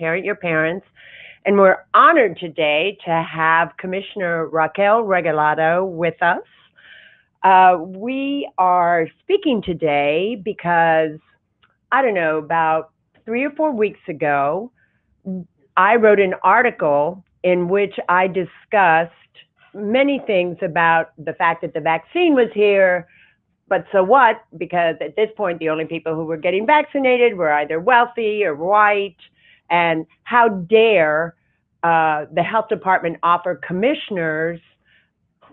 Parent Your Parents. And we're honored today to have Commissioner Raquel Regalado with us. We are speaking today because, I don't know, about 3 or 4 weeks ago, I wrote an article in which I discussed many things about the fact that the vaccine was here, but so what? Because at this point, the only people who were getting vaccinated were either wealthy or white, and how dare the health department offer commissioners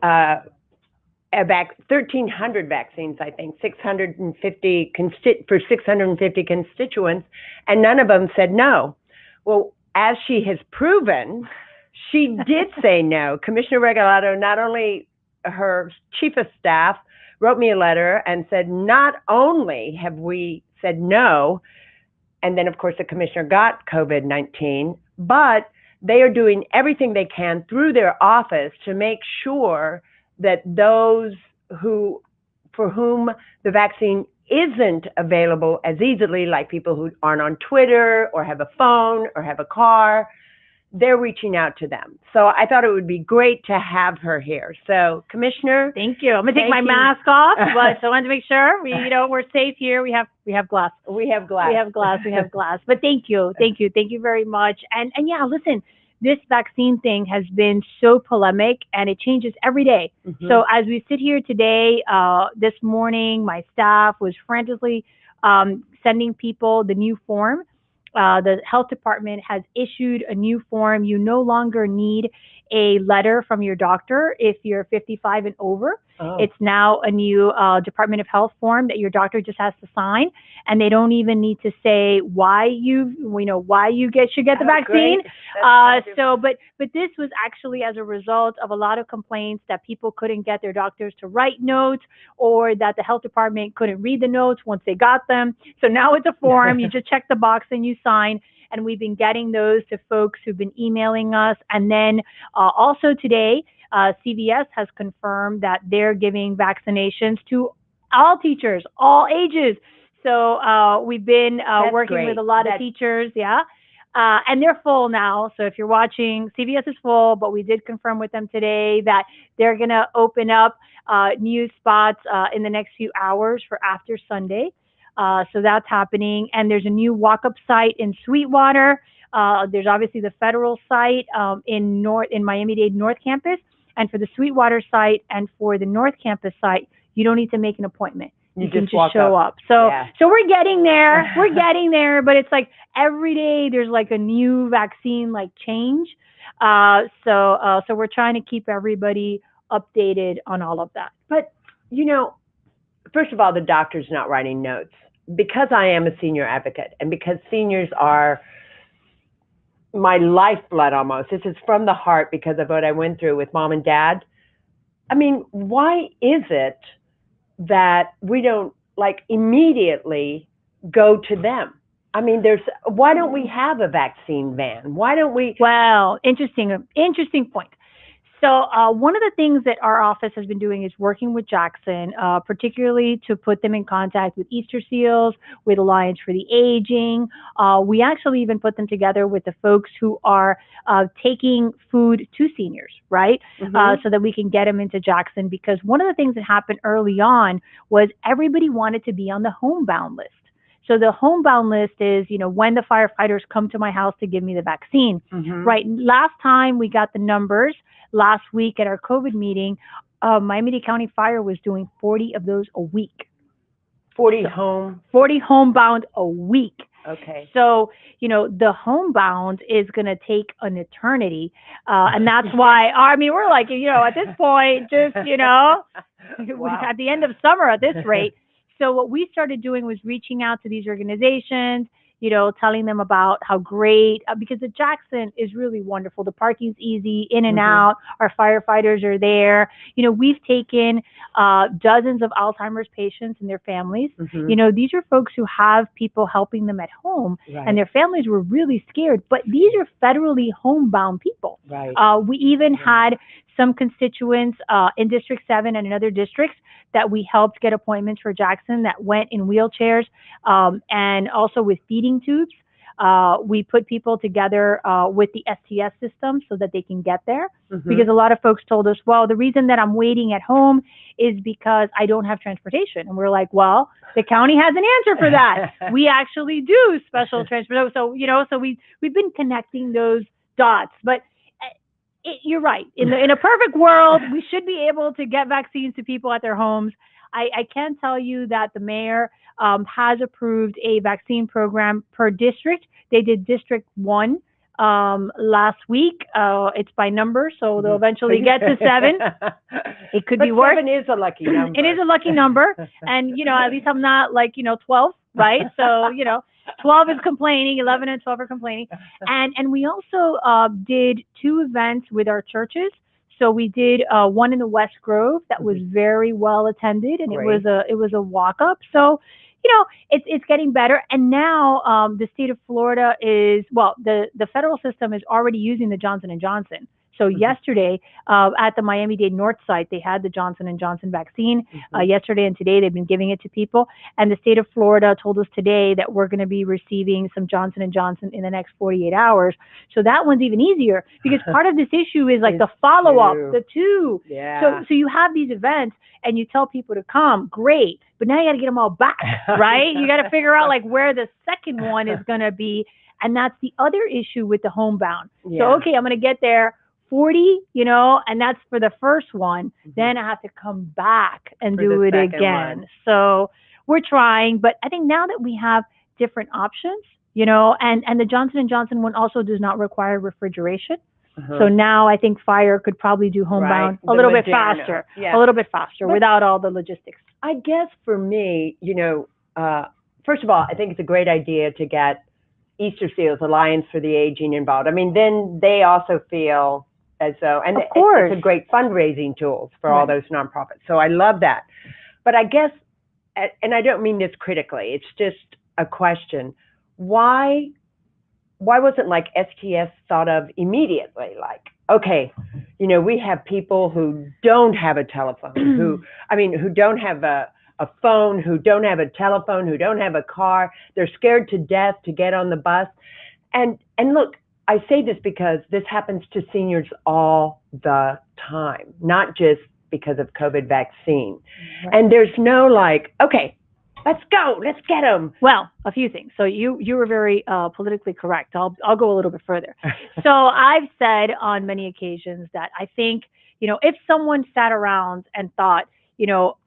1,300 vaccines, I think, 650 for 650 constituents, and none of them said no. Well, as she has proven, she did say no. Commissioner Regalado, not only her chief of staff, wrote me a letter and said, not only have we said no, and then of course the commissioner got COVID-19, but they are doing everything they can through their office to make sure that those for whom the vaccine isn't available as easily, like people who aren't on Twitter or have a phone or have a car, they're reaching out to them. So I thought it would be great to have her here. So, Commissioner, thank you. I'm gonna take my mask off, but I wanted to make sure we're safe here. We have glass. We have glass. We have glass. We have glass. But thank you very much. And yeah, listen, this vaccine thing has been so polemic, and it changes every day. Mm-hmm. So as we sit here today, this morning, my staff was frantically sending people the new form. The health department has issued a new form. You no longer need a letter from your doctor if you're 55 and over. Oh. It's now a new Department of Health form that your doctor just has to sign, and they don't even need to say why you should get the vaccine. But this was actually as a result of a lot of complaints that people couldn't get their doctors to write notes, or that the health department couldn't read the notes once they got them. So now it's a form. You just check the box and you sign. And we've been getting those to folks who've been emailing us. And then also today, CVS has confirmed that they're giving vaccinations to all teachers, all ages. So we've been working with a lot of teachers, and they're full now. So if you're watching, CVS is full, but we did confirm with them today that they're going to open up new spots in the next few hours for after Sunday. So that's happening. And there's a new walk-up site in Sweetwater. There's obviously the federal site in Miami-Dade North Campus. And for the Sweetwater site and for the North Campus site, you don't need to make an appointment. You can just show up. So we're getting there. We're getting there. But it's like every day there's like a new vaccine change. So we're trying to keep everybody updated on all of that. But, first of all, the doctor's not writing notes. Because I am a senior advocate, and because seniors are my lifeblood almost. This is from the heart because of what I went through with mom and dad. I mean, why is it that we don't immediately go to them? I mean, why don't we have a vaccine van? Why don't we? Well, interesting point. So one of the things that our office has been doing is working with Jackson, particularly to put them in contact with Easter Seals, with Alliance for the Aging. We actually even put them together with the folks who are taking food to seniors, right? Mm-hmm. So that we can get them into Jackson. Because one of the things that happened early on was everybody wanted to be on the homebound list. So the homebound list is, when the firefighters come to my house to give me the vaccine, mm-hmm. right? Last time we got the numbers, last week at our COVID meeting, Miami-Dade County Fire was doing 40 of those a week. 40 homebound a week. Okay. So, the homebound is going to take an eternity. And that's why, we're like, at this point, just, wow. At the end of summer at this rate. So what we started doing was reaching out to these organizations, telling them about how great, because the Jackson is really wonderful. The parking's easy, in and mm-hmm. out. Our firefighters are there. We've taken dozens of Alzheimer's patients and their families. Mm-hmm. These are folks who have people helping them at home, right. And their families were really scared. But these are federally homebound people. Right. We even had some constituents in District 7 and in other districts that we helped get appointments for Jackson that went in wheelchairs and also with feeding tubes. We put people together with the STS system so that they can get there. Mm-hmm. Because a lot of folks told us, well, the reason that I'm waiting at home is because I don't have transportation. And we're like, well, the county has an answer for that. We actually do special transportation. So, so we've been connecting those dots. But you're right. In a perfect world, we should be able to get vaccines to people at their homes. I can tell you that the mayor has approved a vaccine program per district. They did District 1 last week. It's by number, so they'll eventually get to 7. It could be worse. 7 is a lucky number. It is a lucky number. And, at least I'm not like, 12, right? So, 12 is complaining, 11 and 12 are complaining. And we also did 2 events with our churches. So we did one in the West Grove that was very well attended, and Great. it was a walk up. So, it's getting better. And now the state of Florida the federal system is already using the Johnson & Johnson. So yesterday at the Miami-Dade North site, they had the Johnson & Johnson vaccine. Yesterday and today, they've been giving it to people. And the state of Florida told us today that we're going to be receiving some Johnson & Johnson in the next 48 hours. So that one's even easier because part of this issue is like the follow-up, the 2. Yeah. So you have these events and you tell people to come, great. But now you got to get them all back, right? You got to figure out like where the second one is going to be. And that's the other issue with the homebound. Yeah. So, okay, I'm going to get there 40, and that's for the first one. Then I have to come back and do it again. One. So we're trying, but I think now that we have different options, and the Johnson & Johnson one also does not require refrigeration. So now I think Fire could probably do homebound a little bit faster, without all the logistics. I guess for me, first of all, I think it's a great idea to get Easter Seals, Alliance for the Aging involved. I mean, then they also feel as though, and of course, it's a great fundraising tool for all those nonprofits. So I love that. But I guess, and I don't mean this critically, it's just a question. Why wasn't like STS thought of immediately? Like, okay, we have people who don't have a telephone, who don't have a phone, who don't have a telephone, who don't have a car. They're scared to death to get on the bus. And look, I say this because this happens to seniors all the time, not just because of COVID vaccine. Right. And there's no like, okay, let's go, let's get them. Well, a few things. So you were very politically correct. I'll go a little bit further. So I've said on many occasions that I think, if someone sat around and thought,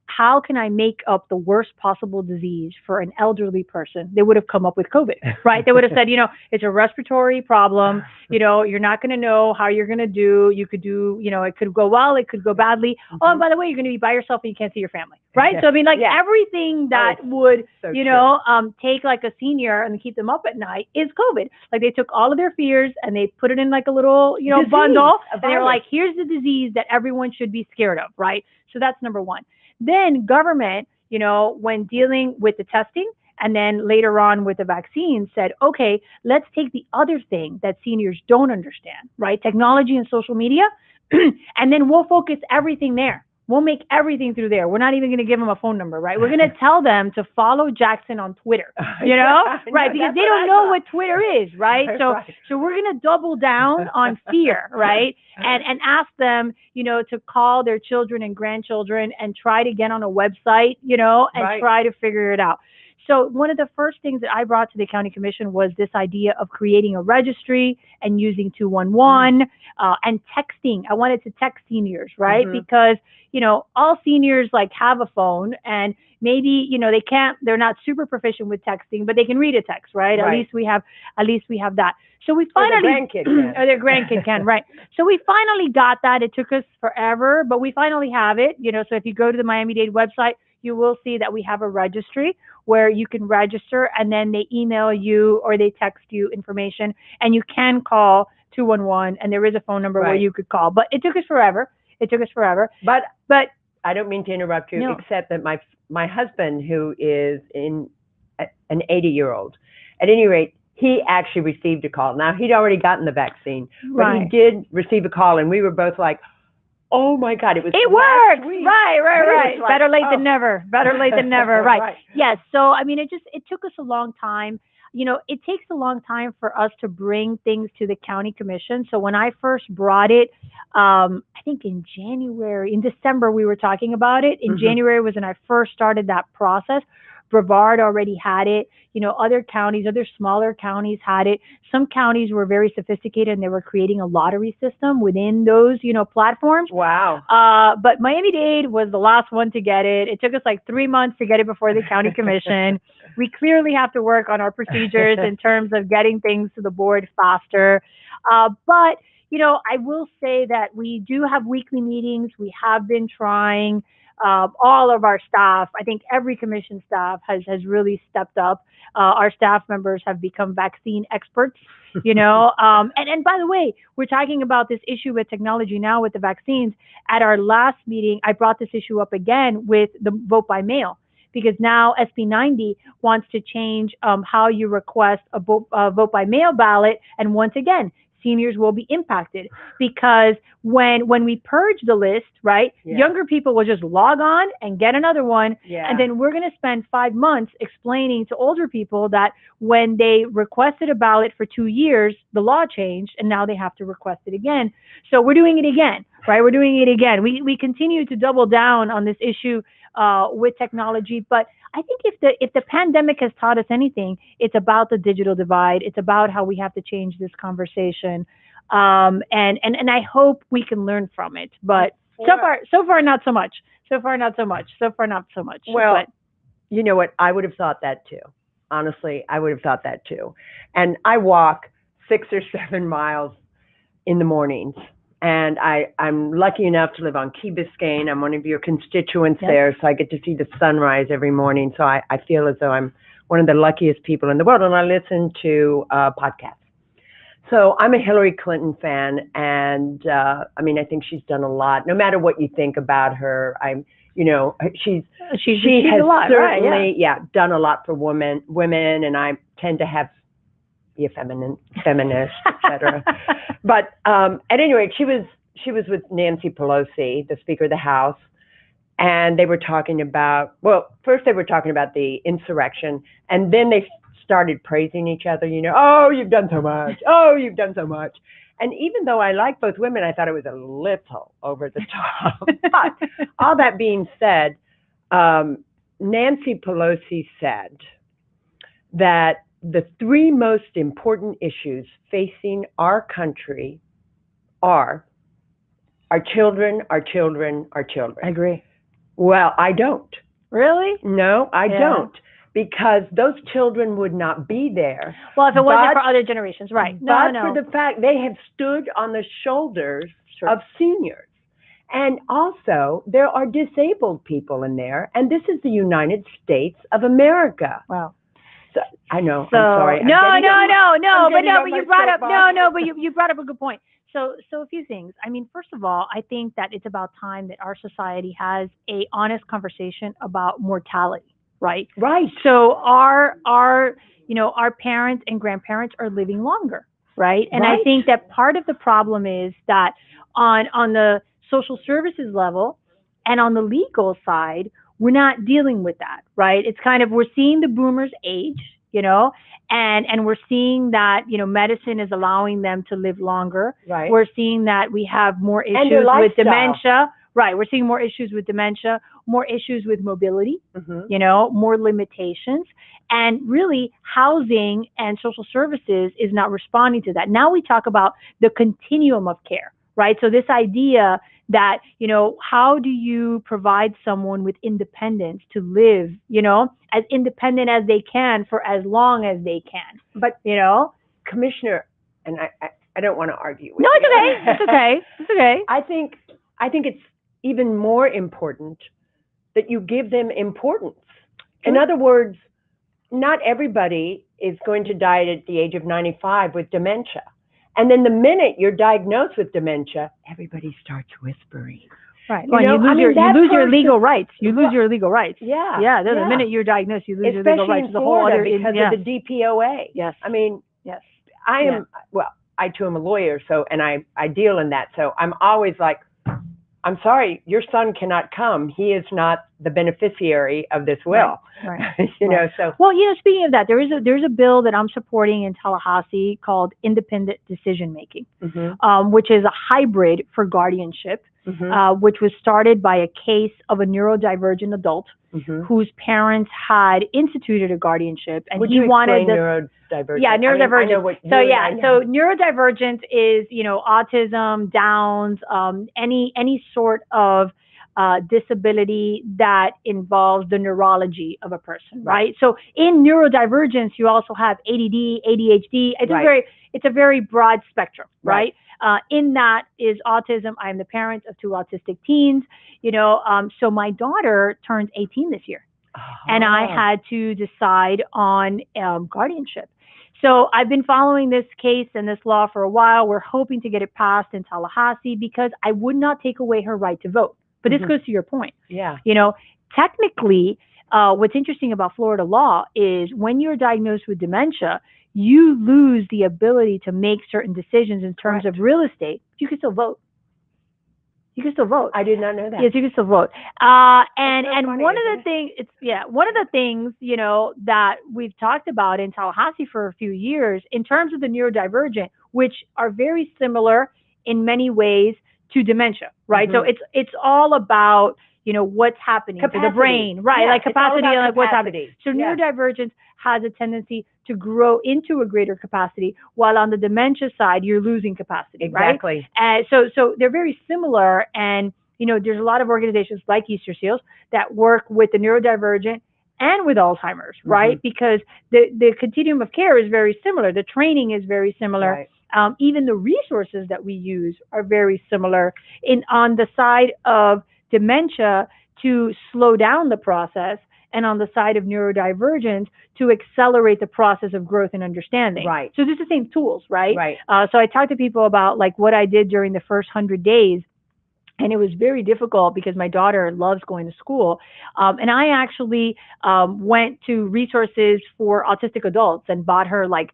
how can I make up the worst possible disease for an elderly person? They would have come up with COVID, right? They would have said, it's a respiratory problem. You're not going to know how you're going to do. You could do, it could go well, it could go badly. Oh, and by the way, you're going to be by yourself and you can't see your family, right? So, I mean, everything that would, take like a senior and keep them up at night is COVID. Like they took all of their fears and they put it in like a little, bundle. And they were like, here's the disease that everyone should be scared of, right? So that's number one. Then government, when dealing with the testing and then later on with the vaccine said, okay, let's take the other thing that seniors don't understand, right? Technology and social media. And then we'll focus everything there. We'll make everything through there. We're not even going to give them a phone number, right? We're going to tell them to follow Jackson on Twitter, right? Because they don't know what Twitter is, right? So we're going to double down on fear, right? And ask them, to call their children and grandchildren and try to get on a website, and try to figure it out. So one of the first things that I brought to the county commission was this idea of creating a registry and using 211 and texting. I wanted to text seniors, right? Because, all seniors like have a phone and maybe, they're not super proficient with texting, but they can read a text, right? At least we have that. So we finally, or their grandkid can, right? So we finally got that. It took us forever, but we finally have it, so if you go to the Miami-Dade website, you will see that we have a registry where you can register and then they email you or they text you information and you can call 211 and there is a phone number where you could call. But it took us forever. But I don't mean to interrupt you, except that my husband, who is an 80-year-old, at any rate, he actually received a call. Now, he'd already gotten the vaccine, but he did receive a call and we were both like, oh my God, it worked. Right. Like, Better late than never. Right. Yes. So, I mean, it took us a long time. it takes a long time for us to bring things to the county commission. So when I first brought it, I think in December, we were talking about it. In January was when I first started that process. Brevard already had it. Other counties, other smaller counties had it. Some counties were very sophisticated and they were creating a lottery system within those, platforms. Wow. But Miami-Dade was the last one to get it. It took us like 3 months to get it before the county commission. We clearly have to work on our procedures in terms of getting things to the board faster. But I will say that we do have weekly meetings. We have been trying. All of our staff, I think every commission staff has really stepped up. Our staff members have become vaccine experts, And by the way, we're talking about this issue with technology now with the vaccines. At our last meeting, I brought this issue up again with the vote by mail, because now SB 90 wants to change how you request a vote by mail ballot. And once again, seniors will be impacted, because when we purge the list, right, younger people will just log on and get another one. And then we're going to spend 5 months explaining to older people that when they requested a ballot for 2 years, the law changed and now they have to request it again. So we're doing it again, right? We're doing it again. We continue to double down on this issue with technology, but I think if the pandemic has taught us anything, it's about the digital divide. It's about how we have to change this conversation, and I hope we can learn from it. But so far not so much. Well, but, you know what? I would have thought that too. Honestly, I would have thought that too. And I walk 6 or 7 miles in the mornings. And I'm lucky enough to live on Key Biscayne. I'm one of your constituents there, so I get to see the sunrise every morning. So I feel as though I'm one of the luckiest people in the world, and I listen to podcasts. So I'm a Hillary Clinton fan, and I think she's done a lot. No matter what you think about her, she has a lot, certainly done a lot for women, and I tend to be a feminist, etc. But at any rate, she was with Nancy Pelosi, the Speaker of the House, and they were talking about, first they were talking about the insurrection, and then they started praising each other, oh, you've done so much, oh, you've done so much. And even though I like both women, I thought it was a little over the top. But all that being said, Nancy Pelosi said that the 3 most important issues facing our country are our children, our children, our children. I agree. Well, I don't. Really? No, I don't. Because those children would not be there. Well, if it wasn't for other generations, right. But for the fact they have stood on the shoulders of seniors. And also, there are disabled people in there, and this is the United States of America. Wow. So, I know. I'm sorry. But you brought up a good point. So a few things. I mean, first of all, I think that it's about time that our society has a honest conversation about mortality, right? Right. So our parents and grandparents are living longer, right? And I think that part of the problem is that on the social services level and on the legal side, we're not dealing with that, right? It's kind of, we're seeing the boomers age, and we're seeing that, medicine is allowing them to live longer. Right. We're seeing that we have more issues with dementia. Right. We're seeing more issues with dementia, more issues with mobility, more limitations. And really, housing and social services is not responding to that. Now we talk about the continuum of care, right? So this idea that, how do you provide someone with independence to live, as independent as they can for as long as they can? But, Commissioner, and I don't want to argue with you. No, it's okay. It's okay. I think it's even more important that you give them importance. In other words, not everybody is going to die at the age of 95 with dementia. And then the minute you're diagnosed with dementia, everybody starts whispering. Right. You lose your legal rights. You lose your legal rights. Yeah. Yeah. The minute you're diagnosed, you lose your legal rights. The whole other because of the DPOA. Yes. I mean, yes. I too am a lawyer, and I deal in that. So I'm always like, I'm sorry, your son cannot come. He is not the beneficiary of this will. Right. You know, so Well, speaking of that, there's a bill that I'm supporting in Tallahassee called independent decision making, which is a hybrid for guardianship, which was started by a case of a neurodivergent adult whose parents had instituted a guardianship, and would he you wanted neurodivergent? Yeah, neurodivergent. I know what so neurodivergent is autism, Downs, any sort of disability that involves the neurology of a person, right? So in neurodivergence, you also have ADD, ADHD. It's a very broad spectrum, right? In that is autism. I'm the parent of 2 autistic teens, so my daughter turns 18 this year, and I had to decide on guardianship. So I've been following this case and this law for a while. We're hoping to get it passed in Tallahassee because I would not take away her right to vote. But this goes to your point. Yeah. Technically, what's interesting about Florida law is when you're diagnosed with dementia, you lose the ability to make certain decisions in terms of real estate. You can still vote. You can still vote. I did not know that. Yes, you can still vote. And one of the things, one of the things, that we've talked about in Tallahassee for a few years in terms of the neurodivergent, which are very similar in many ways to dementia, right? So it's all about, what's happening to the brain, right? Yeah, like capacity, and like what's happening. So yeah. Neurodivergence has a tendency to grow into a greater capacity, while on the dementia side, you're losing capacity, exactly. Right? So they're very similar, and there's a lot of organizations like Easter Seals that work with the neurodivergent and with Alzheimer's, right? Because the continuum of care is very similar. The training is very similar. Right. Even the resources that we use are very similar. On the side of dementia, to slow down the process, and on the side of neurodivergence, to accelerate the process of growth and understanding. Right. So these are the same tools, right? Right. So I talk to people about like what I did during the first 100 days. And it was very difficult because my daughter loves going to school. And I actually went to resources for autistic adults and bought her like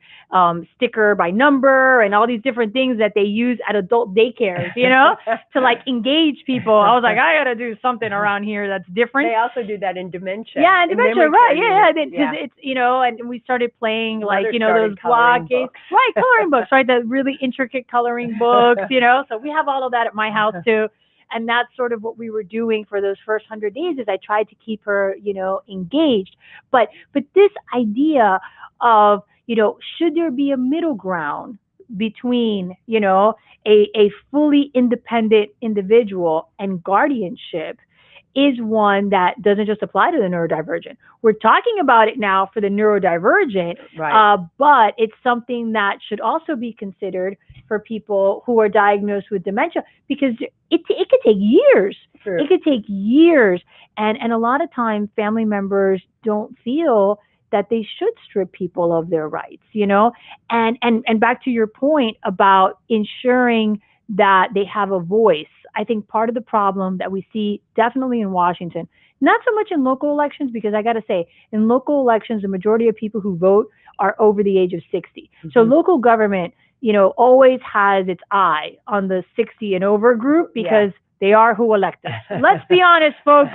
sticker by number and all these different things that they use at adult daycares, to like engage people. I was like, I got to do something around here that's different. They also do that in dementia. Yeah, in dementia, right. Yeah. Yeah. It's, and we started playing like, started those block games. Right, coloring books, right? The really intricate coloring books, So we have all of that at my house too. And that's sort of what we were doing for those first 100 days is I tried to keep her, engaged. But this idea of, should there be a middle ground between, a fully independent individual and guardianship is one that doesn't just apply to the neurodivergent. We're talking about it now for the neurodivergent, right. But it's something that should also be considered for people who are diagnosed with dementia, because it could take years. True. It could take years. And a lot of times family members don't feel that they should strip people of their rights, And back to your point about ensuring that they have a voice. I think part of the problem that we see definitely in Washington, not so much in local elections, because I got to say, in local elections, the majority of people who vote are over the age of 60. So local government, always has its eye on the 60 and over group because they are who elect us. Let's be honest, folks.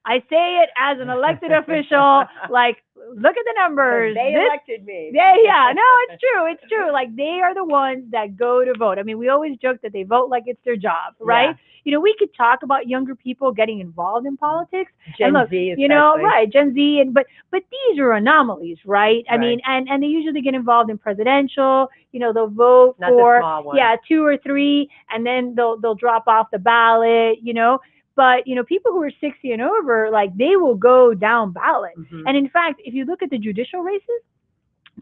I say it as an elected official, like, look at the numbers. They elected me. Yeah, no, it's true. It's true. Like, they are the ones that go to vote. I mean, we always joke that they vote like it's their job, right? Yeah. We could talk about younger people getting involved in politics. Gen and look, Z, especially. right, Gen Z, but these are anomalies, right? I mean, and they usually get involved in presidential. They'll vote Not for the small ones. 2 or 3, and then they'll drop off the ballot. But, people who are 60 and over, like, they will go down ballot. And in fact, if you look at the judicial races,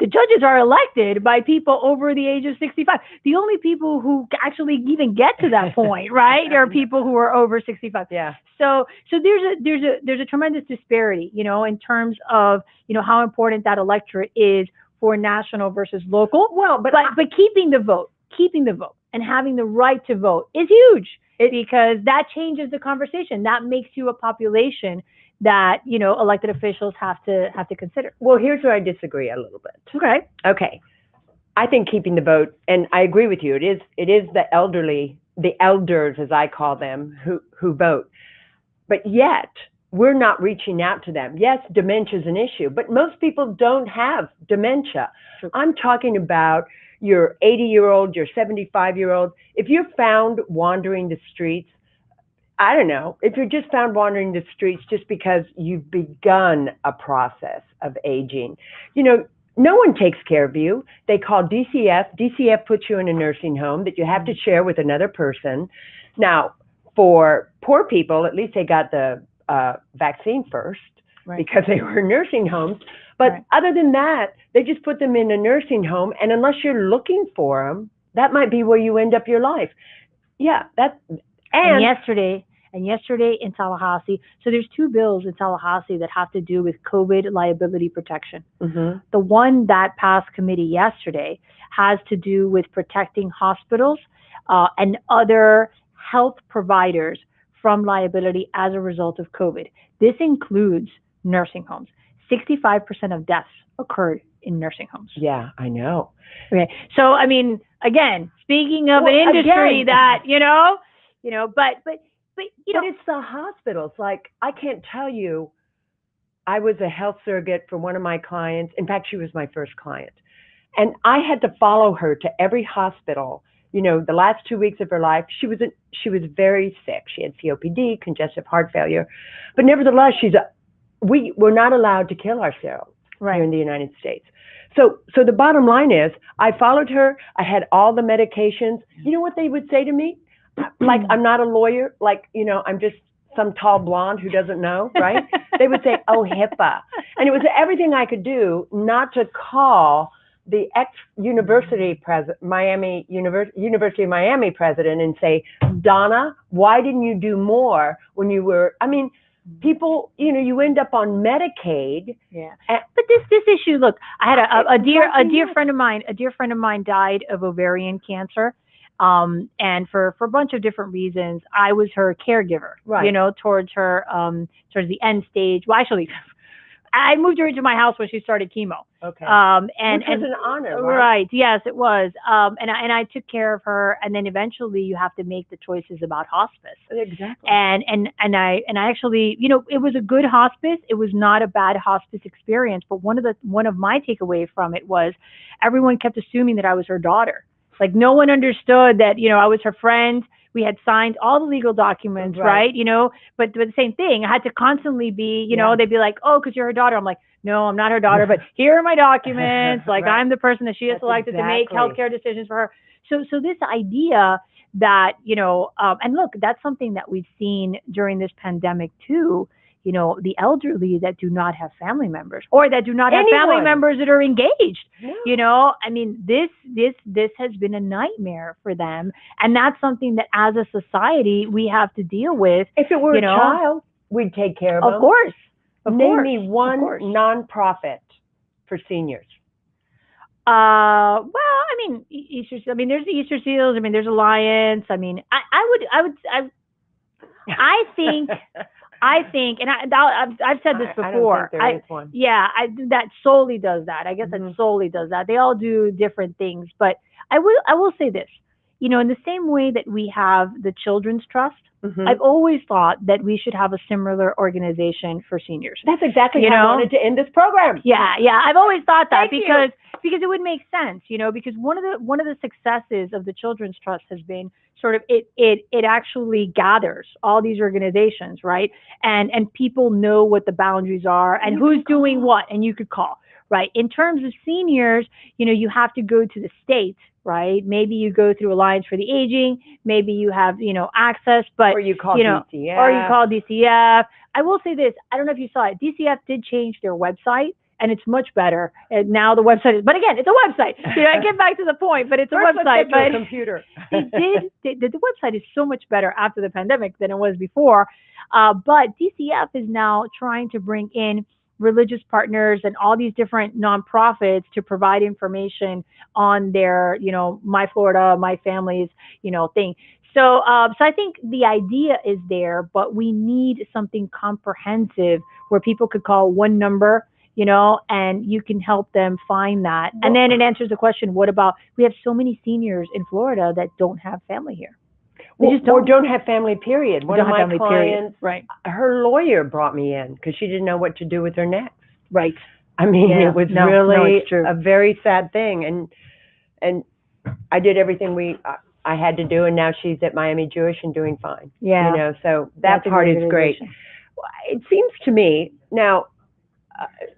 the judges are elected by people over the age of 65. The only people who actually even get to that point, right, are people who are over 65. Yeah. So there's a tremendous disparity, in terms of, how important that electorate is for national versus local. Well, but keeping the vote and having the right to vote is huge. Because that changes the conversation. That makes you a population that, elected officials have to consider. Well, here's where I disagree a little bit. Okay. I think keeping the vote, and I agree with you, it is the elderly, the elders, as I call them, who vote. But yet, we're not reaching out to them. Yes, dementia is an issue, but most people don't have dementia. True. I'm talking about your 80-year-old, your 75-year-old. If you're found wandering the streets, I don't know, if you're just found wandering the streets just because you've begun a process of aging, no one takes care of you. They call DCF. DCF puts you in a nursing home that you have to share with another person. Now, for poor people, at least they got the vaccine first, right, because they were in nursing homes. But right, other than that, they just put them in a nursing home. And unless you're looking for them, that might be where you end up your life. Yeah, and yesterday in Tallahassee, so there's two bills in Tallahassee that have to do with COVID liability protection. Mm-hmm. The one that passed committee yesterday has to do with protecting hospitals and other health providers from liability as a result of COVID. This includes nursing homes. 65% of deaths occurred in nursing homes. Yeah, I know. Okay, so I mean, again, speaking of an industry that but it's the hospitals. Like, I can't tell you, I was a health surrogate for one of my clients. In fact, she was my first client. And I had to follow her to every hospital. The last 2 weeks of her life, she was very sick. She had COPD, congestive heart failure. But nevertheless, we're not allowed to kill ourselves here in the United States. So the bottom line is, I followed her. I had all the medications. You know what they would say to me? Like, I'm not a lawyer, I'm just some tall blonde who doesn't know, right? They would say, oh, HIPAA. And it was everything I could do not to call the ex-University president, University of Miami president, and say, Donna, why didn't you do more when you were, people, you end up on Medicaid. Yeah. But this issue, look, I had a dear friend of mine died of ovarian cancer. And for a bunch of different reasons, I was her caregiver, towards her, towards the end stage. Well, actually, I moved her into my house when she started chemo. Okay. Which was an honor, right? Right. Yes, it was. And I took care of her, and then eventually you have to make the choices about hospice. Exactly. And I actually, it was a good hospice. It was not a bad hospice experience. But one of my takeaways from it was everyone kept assuming that I was her daughter. Like, no one understood that, I was her friend. We had signed all the legal documents, right? But the same thing, I had to constantly be, they'd be like, oh, because you're her daughter. I'm like, no, I'm not her daughter, but here are my documents. Like, I'm the person that she has selected to make healthcare decisions for her. So this idea that, and look, that's something that we've seen during this pandemic too. The elderly that do not have family members, or that do not have family members that are engaged. No. This has been a nightmare for them. And that's something that as a society, we have to deal with. If it were a child, we'd take care of them. Of course. Name me one nonprofit for seniors. Well, Easter. There's the Easter Seals. There's Alliance. I think, and I've said this before. I don't think there is one. Yeah, that solely does that. I guess that solely does that. They all do different things, but I will say this. In the same way that we have the Children's Trust, I've always thought that we should have a similar organization for seniors. That's exactly how I wanted to end this program. Yeah. I've always thought that because it would make sense, because one of the successes of the Children's Trust has been sort of it actually gathers all these organizations, right? And people know what the boundaries are and who's doing what, and you could call, right? In terms of seniors, you have to go to the state, right? Maybe you go through Alliance for the Aging, maybe you have, access, but or you call DCF. Or you call DCF. I will say this, I don't know if you saw it, DCF did change their website. And it's much better. And now the website is, but again, it's a website. I get back to the point, but it's a website. But computer. The website is so much better after the pandemic than it was before. But DCF is now trying to bring in religious partners and all these different nonprofits to provide information on their, My Florida, My Family's, thing. So I think the idea is there, but we need something comprehensive where people could call one number, and you can help them find that. And then it answers the question, what about, we have so many seniors in Florida that don't have family here. They just don't. Or don't have family, period. One of my clients, right? Her lawyer brought me in because she didn't know what to do with her next. Right. I mean, it was really it's true. a very sad thing, and I did everything I had to do, and now she's at Miami Jewish and doing fine. Yeah. You know, so That's that part is great. It seems to me now.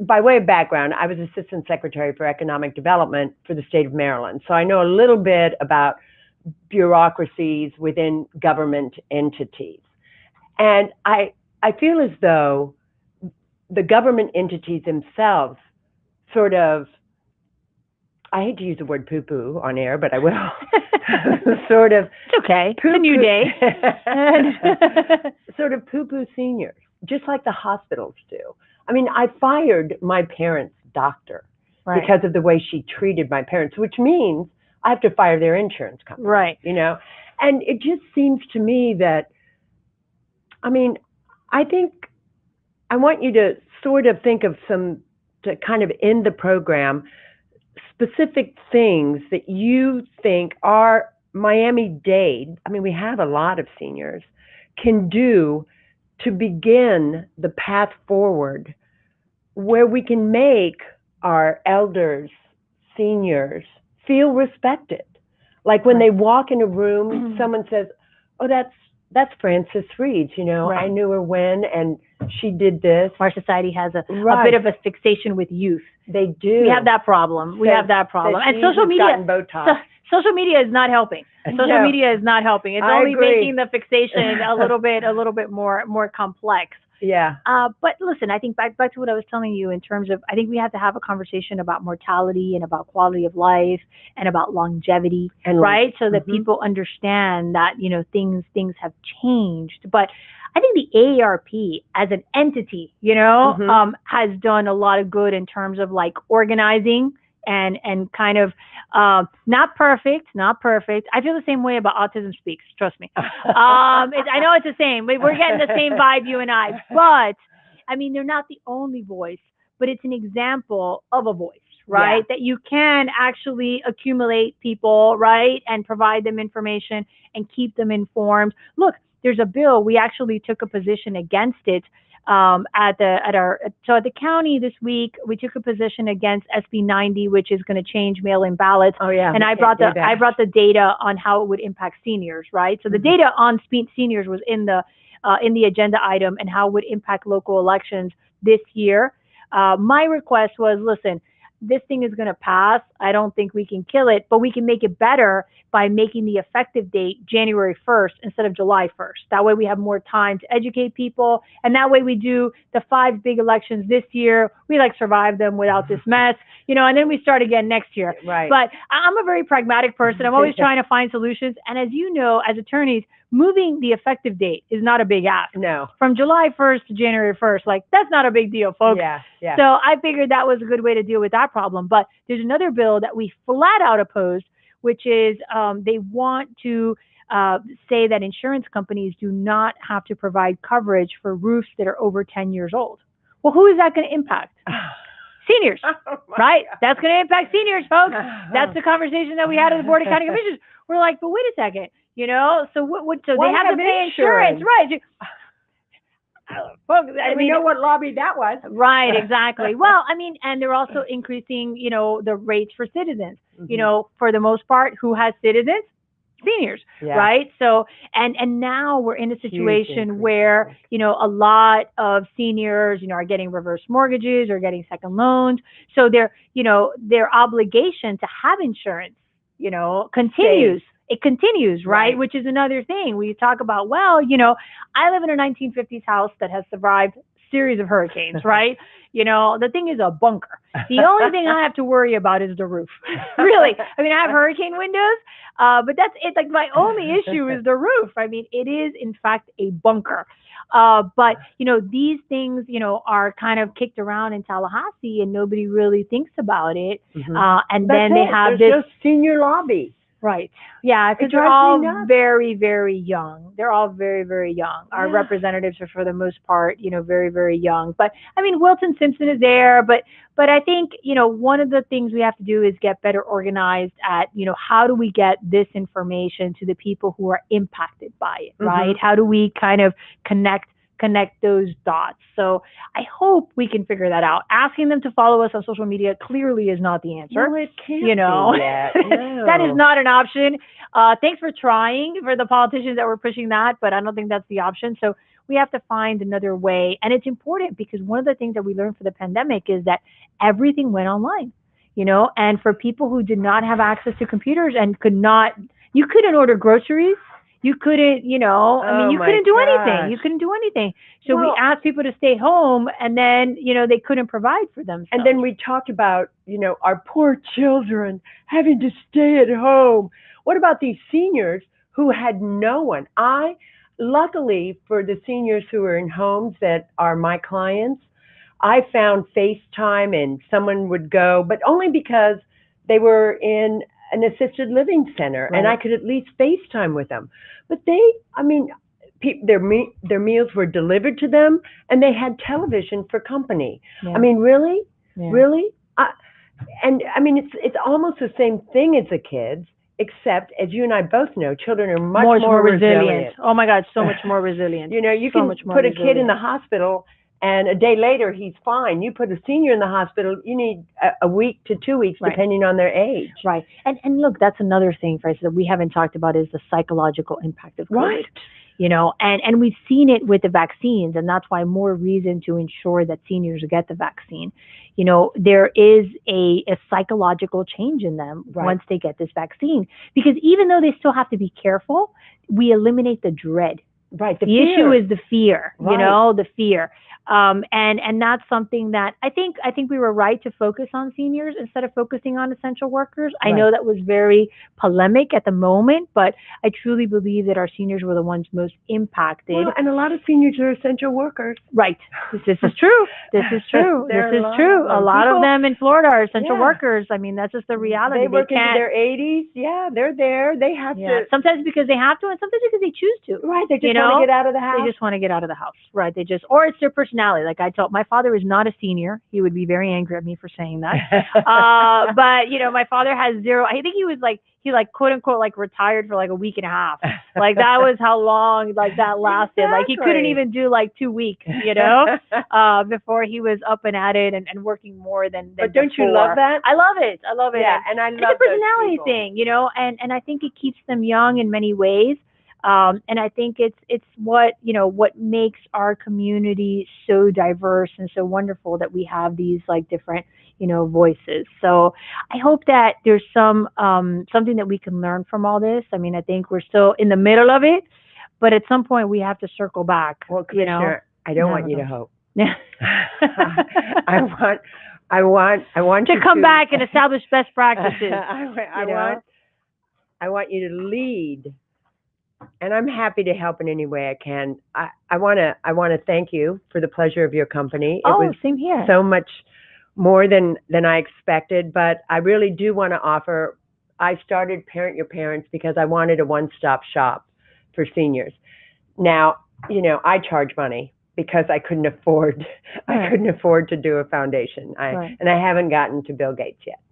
By way of background, I was Assistant Secretary for Economic Development for the state of Maryland. So I know a little bit about bureaucracies within government entities. And I feel as though the government entities themselves sort of, I hate to use the word poo-poo on air, but I will, sort of. It's okay. It's a new day. Sort of poo-poo seniors, just like the hospitals do. I mean, I fired my parents' doctor because of the way she treated my parents, which means I have to fire their insurance company. Right. You know, and it just seems to me that, I mean, I think I want you to sort of think of to kind of end the program, specific things that you think are Miami-Dade, I mean, we have a lot of seniors, can do to begin the path forward where we can make our elders, seniors, feel respected. Like when they walk in a room, someone says, oh, that's Frances Reaves, you know, I knew her when, and she did this. Our society has a bit of a fixation with youth. They do. We have that problem. And social media is not helping. Social media is not helping. It's only making the fixation a little bit more complex. Yeah. But listen, I think back to what I was telling you in terms of, I think we have to have a conversation about mortality and about quality of life and about longevity, right? So that people understand that, you know, things have changed. But I think the AARP as an entity, you know, has done a lot of good in terms of like organizing and kind of not perfect. I feel the same way about Autism Speaks. Trust me. I know it's the same. We're getting the same vibe, you and I. But I mean, they're not the only voice, but it's an example of a voice, right? That you can actually accumulate people, right, and provide them information and keep them informed. Look, there's a bill. We actually took a position against it. At the county this week, we took a position against SB 90, which is going to change mail-in ballots. Oh yeah. And I brought the data on how it would impact seniors, right? So the data on seniors was in the agenda item and how it would impact local elections this year. My request was, listen, this thing is going to pass. I don't think we can kill it, but we can make it better by making the effective date January 1st instead of July 1st. That way we have more time to educate people. And that way we do the 5 big elections this year. We like survive them without this mess, you know, and then we start again next year. Right. But I'm a very pragmatic person. I'm always trying to find solutions. And as you know, as attorneys, moving the effective date is not a big ask. No. From July 1st to January 1st, like that's not a big deal, folks. Yeah. So I figured that was a good way to deal with that problem. But there's another bill that we flat out opposed, which is they want to say that insurance companies do not have to provide coverage for roofs that are over 10 years old. Well, who is that going to impact? Seniors, right? That's going to impact seniors, folks. That's the conversation that we had at the Board of County Commissioners. We're like, but wait a second, you know, so so they have to pay insurance, right? Folks, I mean, we know what lobby that was. Right, exactly. Well, I mean, and they're also increasing, you know, the rates for citizens, you know, for the most part, who has citizens? Seniors, right? So, and now we're in a situation where, you know, a lot of seniors, you know, are getting reverse mortgages or getting second loans. So their obligation to have insurance, you know, continues. It continues, right? Which is another thing. We talk about, well, you know, I live in a 1950s house that has survived a series of hurricanes, right? You know, the thing is a bunker. The only thing I have to worry about is the roof. Really. I mean, I have hurricane windows, but that's it. Like my only issue is the roof. I mean, it is in fact a bunker. But, you know, these things, you know, are kind of kicked around in Tallahassee and nobody really thinks about it. And then they have this senior lobby. Right. Yeah, because they're drives all me nuts. very, very young. They're all very, very young. Our Yeah. representatives are, for the most part, very, very young. But I mean, Wilton Simpson is there, but I think, one of the things we have to do is get better organized at, how do we get this information to the people who are impacted by it, right? How do we kind of connect those dots? So I hope we can figure that out. Asking them to follow us on social media clearly is not the answer. No, it can't be yet. No. That is not an option. Thanks for trying, for the politicians that were pushing that, but I don't think that's the option. So we have to find another way. And it's important because one of the things that we learned for the pandemic is that everything went online, and for people who did not have access to computers and you couldn't order groceries. You couldn't, you couldn't do anything. You couldn't do anything. So we asked people to stay home, and then, they couldn't provide for themselves. And then we talked about, our poor children having to stay at home. What about these seniors who had no one? Luckily for the seniors who are in homes that are my clients, I found FaceTime and someone would go, but only because they were in an assisted living center, and I could at least FaceTime with them. But their meals were delivered to them, and they had television for company. Yeah. I mean, really? Yeah. Really? It's almost the same thing as the kids, except, as you and I both know, children are much more resilient. Oh my God, so much more resilient. You can put a kid in the hospital, and a day later, he's fine. You put a senior in the hospital, you need a week to 2 weeks, depending on their age. Right. And look, that's another thing, Frances, that we haven't talked about is the psychological impact of COVID. Right. And we've seen it with the vaccines, and that's why more reason to ensure that seniors get the vaccine. There is a psychological change in them once they get this vaccine, because even though they still have to be careful, we eliminate the dread. Right. The issue is the fear, the fear. And that's something that I think we were right to focus on seniors instead of focusing on essential workers. I know that was very polemic at the moment, but I truly believe that our seniors were the ones most impacted. Well, and a lot of seniors are essential workers. Right. This is true. This is true. This is true. A lot of them in Florida are essential workers. I mean, that's just the reality. They work into their 80s. Yeah, they're there. They have to. Sometimes because they have to, and sometimes because they choose to. Right. They just want to get out of the house. They just want to get out of the house. Right. Or it's their personality. Like I told, my father is not a senior. He would be very angry at me for saying that. But my father has zero. I think he quote unquote retired for a week and a half. That was how long that lasted. Exactly. He couldn't even do 2 weeks, before he was up and at it and working more than But don't before. You love that? I love it. Yeah, and I love it's a personality thing, and I think it keeps them young in many ways. And I think it's what makes our community so diverse and so wonderful that we have these different, voices. So I hope that there's something that we can learn from all this. I mean, I think we're still in the middle of it, but at some point we have to circle back. Well, Commissioner, I don't want you to hope. I want to you come back and establish best practices. I want you to lead. And I'm happy to help in any way I can. I want to thank you for the pleasure of your company. It was same here. So much more than I expected, but I really do want to offer. I started Parent Your Parents because I wanted a one-stop shop for seniors. Now, I charge money because I couldn't afford to do a foundation. And I haven't gotten to Bill Gates yet.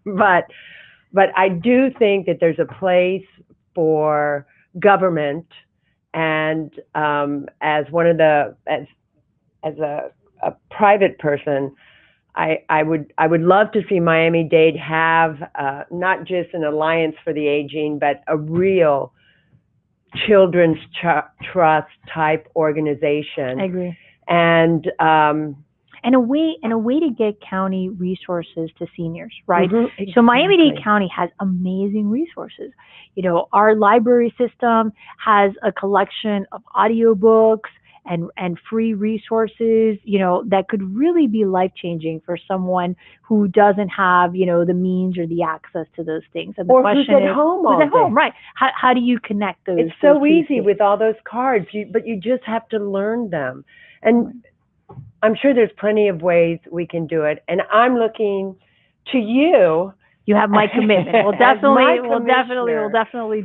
But I do think that there's a place for government, and as a private person, I would love to see Miami-Dade have not just an alliance for the aging, but a real children's trust type organization. I agree. And a way to get county resources to seniors, right? Exactly. So Miami-Dade County has amazing resources. Our library system has a collection of audiobooks and free resources, that could really be life-changing for someone who doesn't have, the means or the access to those things. And the question who's at home all day. Right. How do you connect those? It's so easy with all those cards, but you just have to learn them. And I'm sure there's plenty of ways we can do it. And I'm looking to you You have my commitment. We'll As my definitely commissioner.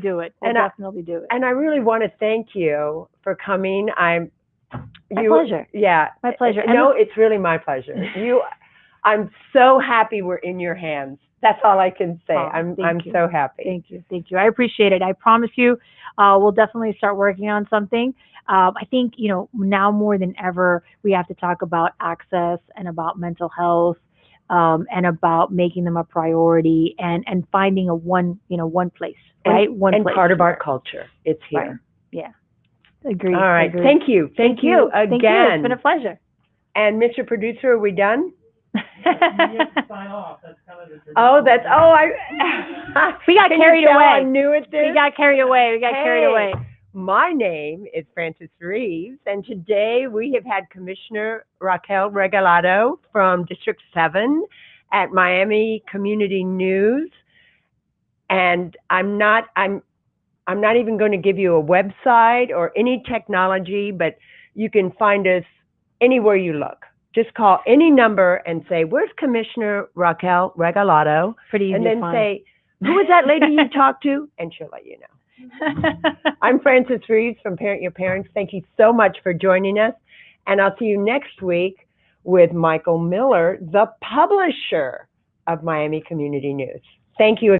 do it. We'll And definitely do it. And I really want to thank you for coming. My pleasure. Yeah. My pleasure. No, it's really my pleasure. I'm so happy we're in your hands. That's all I can say. I'm so happy. Thank you. Thank you. I appreciate it. I promise you, we'll definitely start working on something. I think, now more than ever, we have to talk about access and about mental health, and about making them a priority and finding one place, right? And part of our culture. It's here. Right. Yeah. Agreed. All right. Agreed. Thank you. Thank you again. Thank you. It's been a pleasure. And Mr. Producer, are we done? You have to sign off. That's kind of the tradition. We got carried away. I'm new at this. We got carried away. My name is Frances Reaves, and today we have had Commissioner Raquel Regalado from District 7 at Miami Community News. And I'm not even going to give you a website or any technology, but you can find us anywhere you look. Just call any number and say, "Where's Commissioner Raquel Regalado?" Pretty easy and then to find. say, "Who was that lady you talked to?" And she'll let you know. I'm Frances Reaves from Parent Your Parents. Thank you so much for joining us. And I'll see you next week with Michael Miller, the publisher of Miami Community News. Thank you.